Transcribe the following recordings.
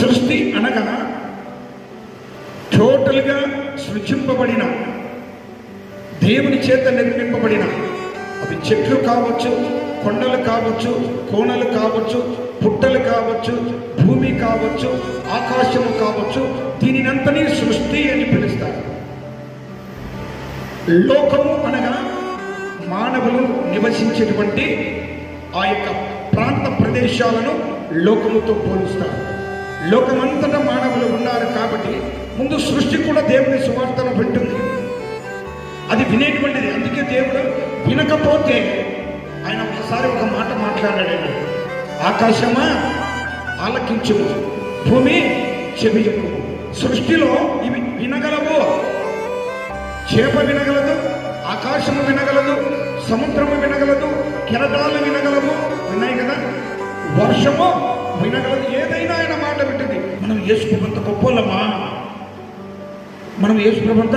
సృష్టి అనగా టోటల్గా సృజింపబడిన, దేవుని చేత నిర్మింపబడిన, అవి చెట్లు కావచ్చు, కొండలు కావచ్చు, కోనలు కావచ్చు, పుట్టలు కావచ్చు, భూమి కావచ్చు, ఆకాశము కావచ్చు, దీనినంతని సృష్టి అని పిలుస్తారు. లోకము అనగా మానవులు నివసించేటువంటి ఆ యొక్క ప్రాంత ప్రదేశాలను లోకముతో పోలుస్తారు. లోకమంతటా మానవులు ఉన్నారు కాబట్టి ముందు సృష్టి కూడా దేవుని సువార్తను పెట్టింది. అది వినేటువంటిది. అందుకే దేవుడు వినకపోతే ఆయన ఒకసారి ఒక మాట మాట్లాడాడు, ఆకాశమా ఆలకించుము, భూమి చెవియము. సృష్టిలో ఇవి వినగలవు. చేప వినగలదు, ఆకాశము వినగలదు, సముద్రము వినగలదు, కెరటాలు వినగలవు, విన్నాయి కదా, వర్షము వినగలదు. ఏదైనా ఆయన మాట పెట్టింది. మనం యేసుప్రభుంత గొప్పలమా? మనం యేసుప్రభుంత,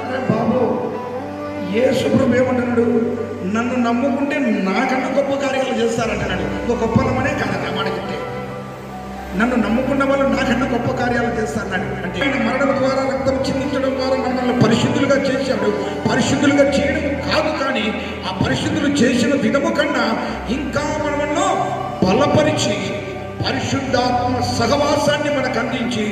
అరే బాబు, యేసుప్రభు ఏమంటున్నాడు? నన్ను నమ్ముకుంటే నాకన్నా గొప్ప కార్యాలు చేస్తారంటున్నాడు. గొప్పలమనే కాదట మాటకితే. నన్ను నమ్ముకున్న వాళ్ళు నాకన్నా గొప్ప కార్యాలు చేస్తారన్నాడు. అంటే ఆయన మరణం ద్వారా, రక్తం చిందించడం ద్వారా మనల్ని పరిశుద్ధులుగా చేశాడు. పరిశుద్ధులుగా చేయడం కాదు, కానీ ఆ పరిశుద్ధులు చేసిన విధము కన్నా ఇంకా మనలో బలపరిచి పరిశుద్ధాత్మ సహవాసాన్ని మనకు అందించి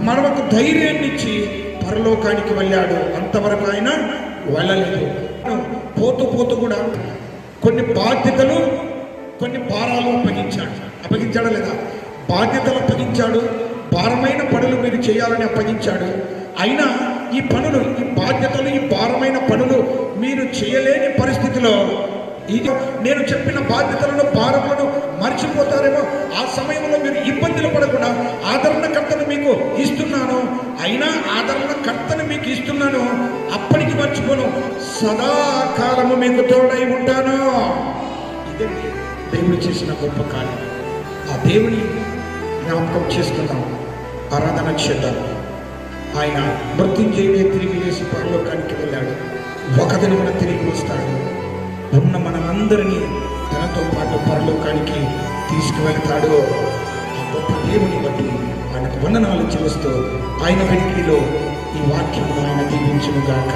మనకు ధైర్యాన్ని ఇచ్చి పరలోకానికి వెళ్ళాడు. అంతవరకు ఆయన వెళ్ళలేదు. పోతూ పోతూ కూడా కొన్ని బాధ్యతలు, కొన్ని భారాలు అప్పగించాడా లేదా? బాధ్యతలు అప్పగించాడు. భారమైన పనులు మీరు చేయాలని అప్పగించాడు. అయినా ఈ పనులు, ఈ బాధ్యతలు, ఈ భారమైన పనులు మీరు చేయలేని పరిస్థితిలో ఇది నేను చెప్పిన బాధ్యతలను, భారములను మర్చిపోతారేమో. ఆ సమయంలో మీరు ఇబ్బందులు పడకుండా ఆదరణకర్తను మీకు ఇస్తున్నాను. అయినా ఆదరణకర్తను మీకు ఇస్తున్నాను, అప్పటికి మర్చిపోను, సదాకాలము మీకు తోడై ఉంటాను. ఇదే దేవుడు చేసిన గొప్ప కార్యం. ఆ దేవుని జ్ఞాపకం చేసుకుందాం, ఆరాధన చేద్దాం. ఆయన మృత్యుంజయుడే తిరిగి లేచి పరలోకానికి వెళ్ళాడు. ఒక దినమున తిరిగి వస్తాడు. ఉన్న మనమందరినీ తనతో పాటు పరలోకానికి తీసుకువెళ్తాడు. ఆ గొప్ప దేవుని బట్టి ఆయనకు వందనాలు చెల్లిస్తూ ఆయన వెనుకలో ఈ వాక్యము ఆయన దీవించును గాక.